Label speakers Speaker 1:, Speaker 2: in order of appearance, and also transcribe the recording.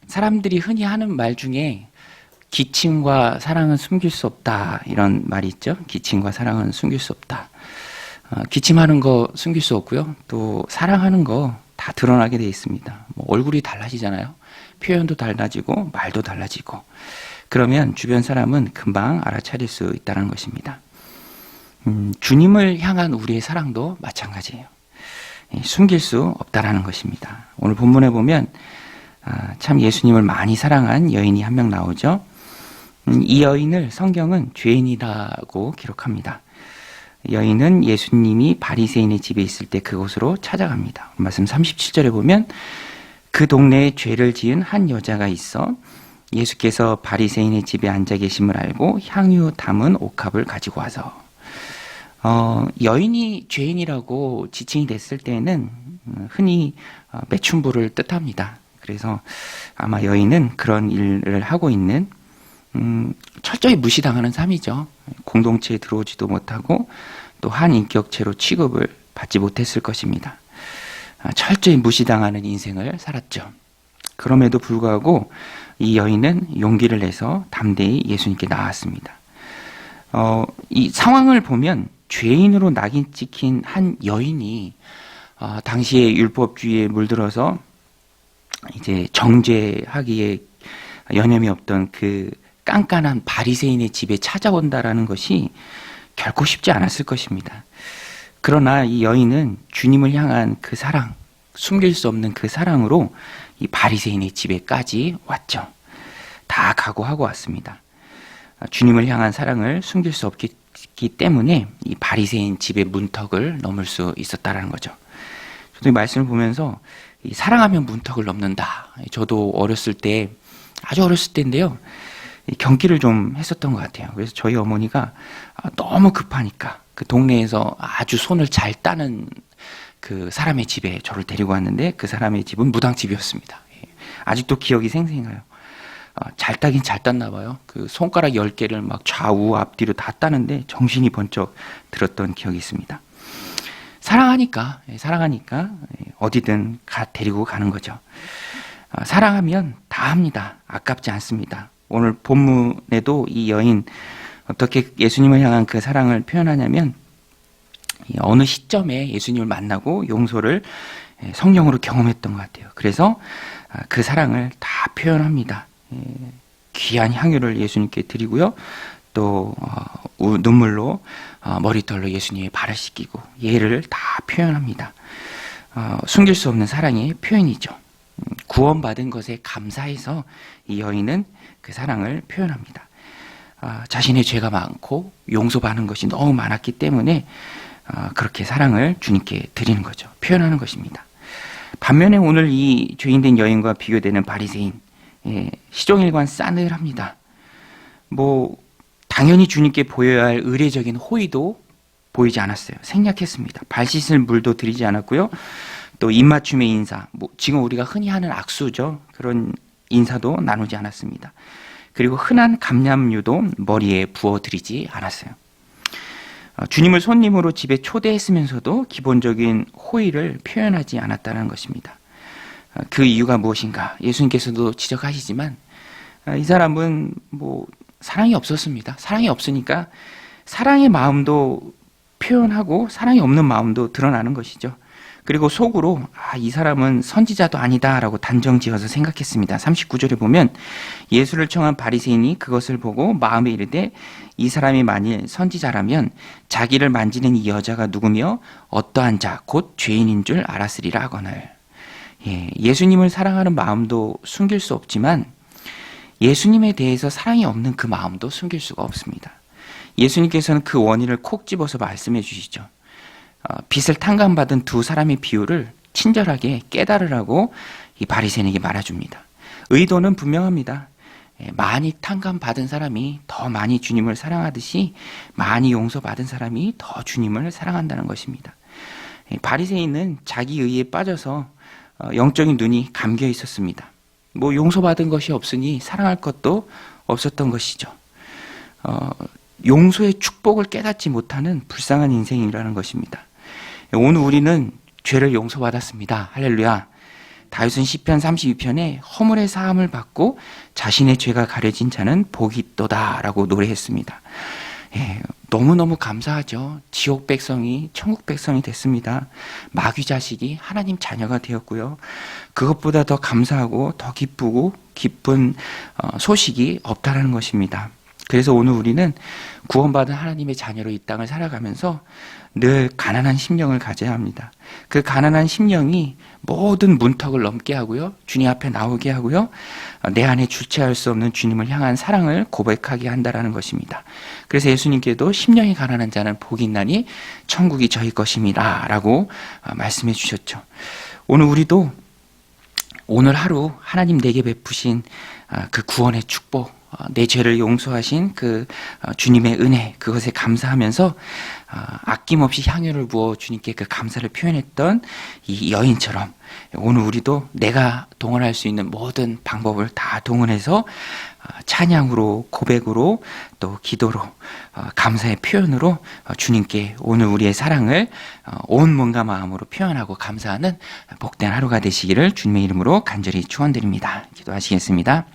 Speaker 1: 사람들이 흔히 하는 말 중에 기침과 사랑은 숨길 수 없다, 이런 말이 있죠. 기침과 사랑은 숨길 수 없다. 기침하는 거 숨길 수 없고요. 또 사랑하는 거 다 드러나게 돼 있습니다. 뭐 얼굴이 달라지잖아요. 표현도 달라지고 말도 달라지고. 그러면 주변 사람은 금방 알아차릴 수 있다는 것입니다. 주님을 향한 우리의 사랑도 마찬가지예요. 숨길 수 없다라는 것입니다. 오늘 본문에 보면 참 예수님을 많이 사랑한 여인이 한 명 나오죠. 이 여인을 성경은 죄인이라고 기록합니다. 여인은 예수님이 바리새인의 집에 있을 때 그곳으로 찾아갑니다. 말씀 37절에 보면 그 동네에 죄를 지은 한 여자가 있어 예수께서 바리새인의 집에 앉아 계심을 알고 향유 담은 옥합을 가지고 와서 여인이 죄인이라고 지칭이 됐을 때는 흔히 매춘부를 뜻합니다. 그래서 아마 여인은 그런 일을 하고 있는 철저히 무시당하는 삶이죠. 공동체에 들어오지도 못하고 또 한 인격체로 취급을 받지 못했을 것입니다. 철저히 무시당하는 인생을 살았죠. 그럼에도 불구하고 이 여인은 용기를 내서 담대히 예수님께 나왔습니다. 이 상황을 보면 죄인으로 낙인 찍힌 한 여인이 당시의 율법주의에 물들어서 이제 정죄하기에 여념이 없던 그 깐깐한 바리새인의 집에 찾아온다라는 것이 결코 쉽지 않았을 것입니다. 그러나 이 여인은 주님을 향한 그 사랑, 숨길 수 없는 그 사랑으로 이 바리새인의 집에까지 왔죠. 다 각오하고 왔습니다. 주님을 향한 사랑을 숨길 수 없기 때문에 이 바리새인 집의 문턱을 넘을 수 있었다라는 거죠. 저도 이 말씀을 보면서 이 사랑하면 문턱을 넘는다. 저도 아주 어렸을 때인데요. 경기를 좀 했었던 것 같아요. 그래서 저희 어머니가 너무 급하니까 그 동네에서 아주 손을 잘 따는 그 사람의 집에 저를 데리고 왔는데 그 사람의 집은 무당집이었습니다. 아직도 기억이 생생해요. 잘 따긴 잘 땄나 봐요. 그 손가락 10개를 막 좌우 앞뒤로 다 따는데 정신이 번쩍 들었던 기억이 있습니다. 사랑하니까 어디든 데리고 가는 거죠. 사랑하면 다 합니다. 아깝지 않습니다. 오늘 본문에도 이 여인 어떻게 예수님을 향한 그 사랑을 표현하냐면 어느 시점에 예수님을 만나고 용서를 성령으로 경험했던 것 같아요. 그래서 그 사랑을 다 표현합니다. 귀한 향유를 예수님께 드리고요. 또 눈물로 머리털로 예수님의 발을 씻기고 예를 다 표현합니다. 숨길 수 없는 사랑의 표현이죠. 구원받은 것에 감사해서 이 여인은 그 사랑을 표현합니다. 자신의 죄가 많고 용서받는 것이 너무 많았기 때문에 그렇게 사랑을 주님께 드리는 거죠. 표현하는 것입니다. 반면에 오늘 이 죄인된 여인과 비교되는 바리새인, 시종일관 싸늘합니다. 당연히 주님께 보여야 할 의례적인 호의도 보이지 않았어요. 생략했습니다. 발 씻을 물도 드리지 않았고요. 또 입맞춤의 인사, 지금 우리가 흔히 하는 악수죠. 그런 인사도 나누지 않았습니다. 그리고 흔한 감람유도 머리에 부어드리지 않았어요. 주님을 손님으로 집에 초대했으면서도 기본적인 호의를 표현하지 않았다는 것입니다. 그 이유가 무엇인가? 예수님께서도 지적하시지만 이 사람은 사랑이 없었습니다. 사랑이 없으니까 사랑의 마음도 표현하고 사랑이 없는 마음도 드러나는 것이죠. 그리고 속으로 이 사람은 선지자도 아니다라고 단정지어서 생각했습니다. 39절에 보면 예수를 청한 바리새인이 그것을 보고 마음에 이르되 이 사람이 만일 선지자라면 자기를 만지는 이 여자가 누구며 어떠한 자 곧 죄인인 줄 알았으리라 하거늘. 예수님을 사랑하는 마음도 숨길 수 없지만 예수님에 대해서 사랑이 없는 그 마음도 숨길 수가 없습니다. 예수님께서는 그 원인을 콕 집어서 말씀해 주시죠. 빚을 탕감받은 두 사람의 비유를 친절하게 깨달으라고 이 바리새인에게 말해줍니다. 의도는 분명합니다. 많이 탕감받은 사람이 더 많이 주님을 사랑하듯이 많이 용서받은 사람이 더 주님을 사랑한다는 것입니다. 바리새인은 자기 의에 빠져서 영적인 눈이 감겨 있었습니다. 용서받은 것이 없으니 사랑할 것도 없었던 것이죠. 용서의 축복을 깨닫지 못하는 불쌍한 인생이라는 것입니다. 오늘 우리는 죄를 용서받았습니다. 할렐루야. 다윗은 시편 32편에 허물의 사함을 받고 자신의 죄가 가려진 자는 복이 있도다라고 노래했습니다. 예, 너무너무 감사하죠. 지옥 백성이 천국 백성이 됐습니다. 마귀 자식이 하나님 자녀가 되었고요. 그것보다 더 감사하고 더 기쁘고 기쁜 소식이 없다라는 것입니다. 그래서 오늘 우리는 구원받은 하나님의 자녀로 이 땅을 살아가면서 늘 가난한 심령을 가져야 합니다. 그 가난한 심령이 모든 문턱을 넘게 하고요. 주님 앞에 나오게 하고요. 내 안에 주체할 수 없는 주님을 향한 사랑을 고백하게 한다라는 것입니다. 그래서 예수님께도 심령이 가난한 자는 복이 있나니 천국이 저희 것입니다 라고 말씀해 주셨죠. 오늘 우리도 오늘 하루 하나님 내게 베푸신 그 구원의 축복, 내 죄를 용서하신 그 주님의 은혜, 그것에 감사하면서 아낌없이 향유를 부어 주님께 그 감사를 표현했던 이 여인처럼 오늘 우리도 내가 동원할 수 있는 모든 방법을 다 동원해서 찬양으로, 고백으로, 또 기도로, 감사의 표현으로 주님께 오늘 우리의 사랑을 온 몸과 마음으로 표현하고 감사하는 복된 하루가 되시기를 주님의 이름으로 간절히 축원드립니다. 기도하시겠습니다.